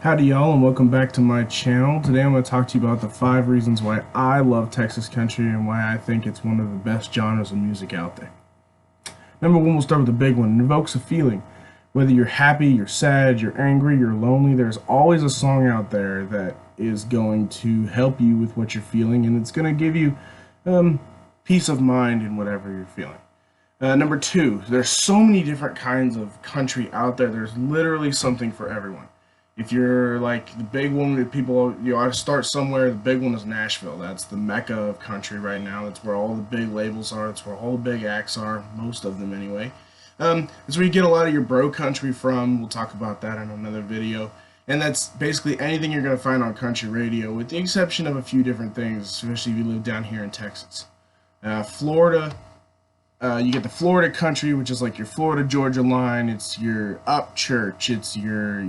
Howdy y'all, and welcome back to my channel. Today I'm going to talk to you about the 5 reasons why I love Texas country and why I think it's one of the best genres of music out there. Number one, we'll start with the big one. It evokes a feeling. Whether you're happy, you're sad, you're angry, you're lonely, there's always a song out there that is going to help you with what you're feeling, and it's going to give you peace of mind in whatever you're feeling. Number two, there's so many different kinds of country out there. There's literally something for everyone. If you're like the big one that people, ought to start somewhere. The big one is Nashville. That's the mecca of country right now. That's where all the big labels are. That's where all the big acts are. Most of them anyway. That's where you get a lot of your bro country from. We'll talk about that in another video. And that's basically anything you're going to find on country radio, with the exception of a few different things, especially if you live down here in Texas. Florida. You get the Florida country, which is like your Florida Georgia line. It's your Upchurch. It's your,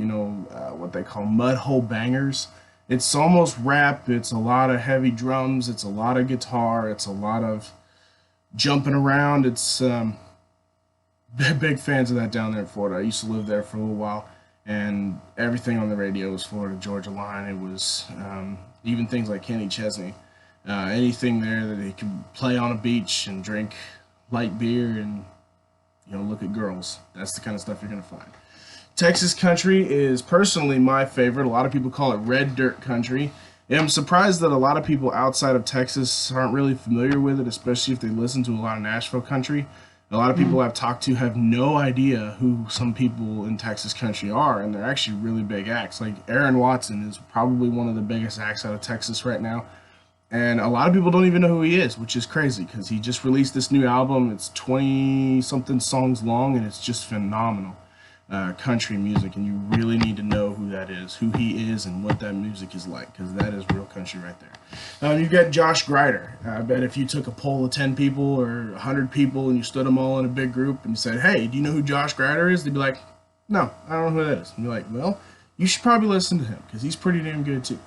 what they call mud hole bangers. It's almost rap. It's a lot of heavy drums. It's a lot of guitar. It's a lot of jumping around. It's big fans of that down there in Florida. I used to live there for a little while, and everything on the radio was Florida Georgia line. It was even things like Kenny Chesney. Anything there that he could play on a beach and drink light beer and look at girls. That's the kind of stuff you're gonna find. Texas country is personally my favorite. A lot of people call it red dirt country, and I'm surprised that a lot of people outside of Texas aren't really familiar with it, especially if they listen to a lot of Nashville country. A lot of people I've talked to have no idea who some people in Texas country are, and they're actually really big acts. Like Aaron Watson is probably one of the biggest acts out of Texas right now. And a lot of people don't even know who he is, which is crazy because he just released this new album. It's 20-something songs long, and it's just phenomenal country music. And you really need to know who that is, who he is, and what that music is like, because that is real country right there. You've got Josh Grider. I bet if you took a poll of 10 people or 100 people and you stood them all in a big group and said, hey, do you know who Josh Grider is? They'd be like, no, I don't know who that is. And you're like, well, you should probably listen to him because he's pretty damn good too.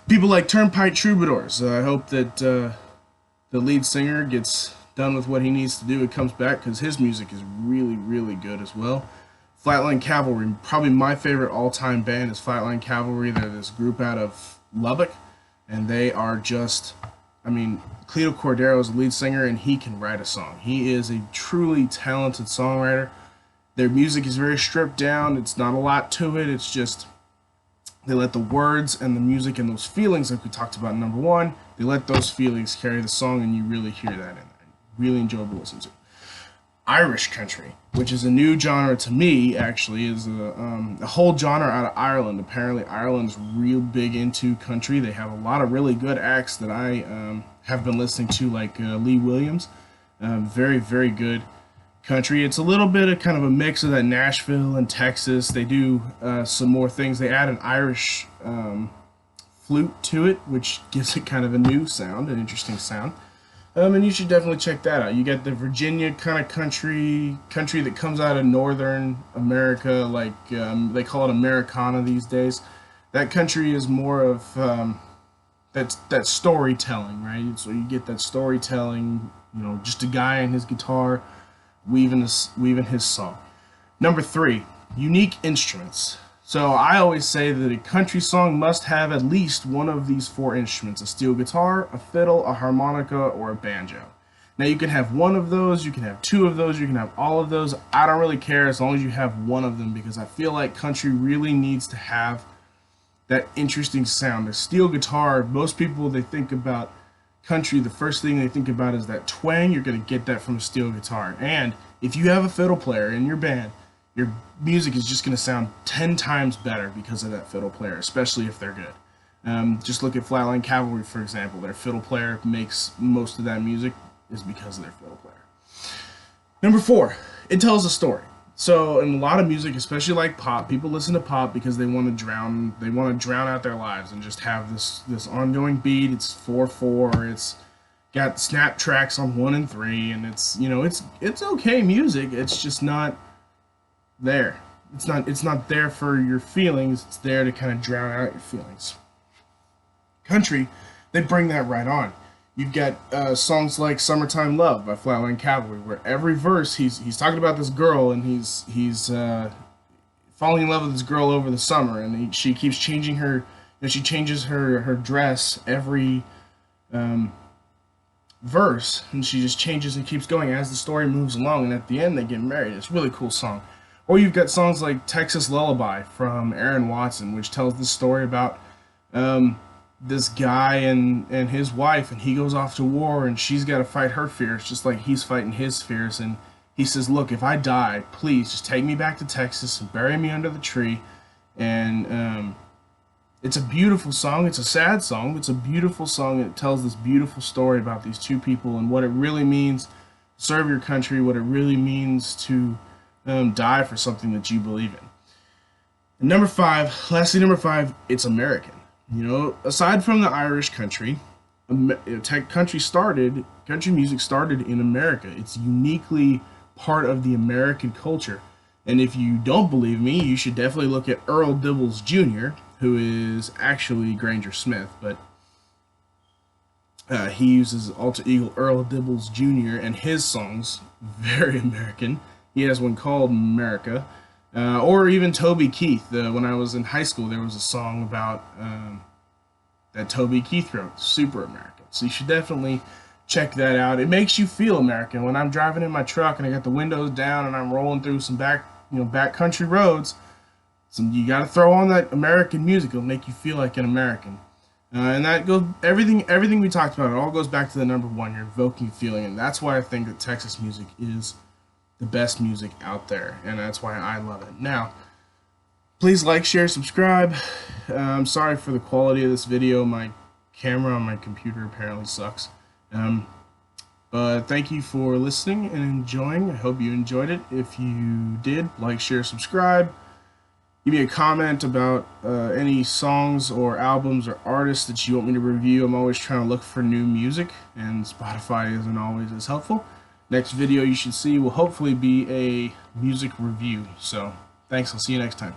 People like Turnpike Troubadours. I hope that the lead singer gets done with what he needs to do and comes back, because his music is really, really good as well. Flatline Cavalry. Probably my favorite all-time band is Flatline Cavalry. They're this group out of Lubbock, and they are just, Cleo Cordero is the lead singer, and he can write a song. He is a truly talented songwriter. Their music is very stripped down. It's not a lot to it. It's just they let the words and the music and those feelings, like we talked about in number one, they let those feelings carry the song, and you really hear that in there. Really enjoyable to listen to. Irish country, which is a new genre to me, actually, is a whole genre out of Ireland. Apparently, Ireland's real big into country. They have a lot of really good acts that I have been listening to, like Lee Williams. Very, very good country. It's a little bit of kind of a mix of that Nashville and Texas. They do some more things. They add an Irish flute to it, which gives it kind of a new sound, an interesting sound. And you should definitely check that out. You got the Virginia kind of country that comes out of northern America, like they call it Americana these days. That country is more of that storytelling, right? So you get that storytelling, just a guy and his guitar weaving his song. Number three, unique instruments. So I always say that a country song must have at least one of these 4 instruments: a steel guitar, a fiddle, a harmonica, or a banjo. Now you can have one of those, you can have 2 of those, you can have all of those. I don't really care as long as you have one of them, because I feel like country really needs to have that interesting sound. The steel guitar, most people, they think about country, the first thing they think about is that twang. You're going to get that from a steel guitar. And if you have a fiddle player in your band, your music is just going to sound 10 times better because of that fiddle player, especially if they're good. Just look at Flatline Cavalry, for example. Their fiddle player makes most of that music is because of their fiddle player. Number 4, it tells a story. So in a lot of music, especially like pop, people listen to pop because they want to drown out their lives and just have this ongoing beat. It's 4/4. It's got snap tracks on 1 and 3, and it's okay music. It's just not there. It's not there for your feelings. It's there to kind of drown out your feelings. Country, they bring that right on. You've got songs like "Summertime Love" by Flatline Cavalry, where every verse he's talking about this girl, and he's falling in love with this girl over the summer, and she keeps changing her. She changes her dress every verse, and she just changes and keeps going as the story moves along, and at the end they get married. It's a really cool song. Or you've got songs like Texas Lullaby from Aaron Watson, which tells the story about this guy and his wife, and he goes off to war, and she's got to fight her fears just like he's fighting his fears. And he says, look, if I die, please just take me back to Texas and bury me under the tree. And it's a beautiful song. It's a sad song, but it's a beautiful song. It tells this beautiful story about these two people and what it really means to serve your country, what it really means to die for something that you believe in. And number five, it's American. Aside from the Irish country, country music started in America. It's uniquely part of the American culture. And if you don't believe me, you should definitely look at Earl Dibbles Jr., who is actually Granger Smith, but he uses alter ego Earl Dibbles Jr., and his songs, very American. He has one called America. Or even Toby Keith. When I was in high school, there was a song about that Toby Keith wrote, super American. So you should definitely check that out. It makes you feel American. When I'm driving in my truck and I got the windows down and I'm rolling through some back country roads, you got to throw on that American music. It'll make you feel like an American. And that goes everything we talked about. It all goes back to the number one. You're evoking a feeling, and that's why I think that Texas music is the best music out there, and that's why I love it. Now, please like, share, subscribe. I'm sorry for the quality of this video. My camera on my computer apparently sucks. But thank you for listening and enjoying. I hope you enjoyed it. If you did, like, share, subscribe. Give me a comment about any songs or albums or artists that you want me to review. I'm always trying to look for new music, and Spotify isn't always as helpful. Next video you should see will hopefully be a music review. So, thanks. I'll see you next time.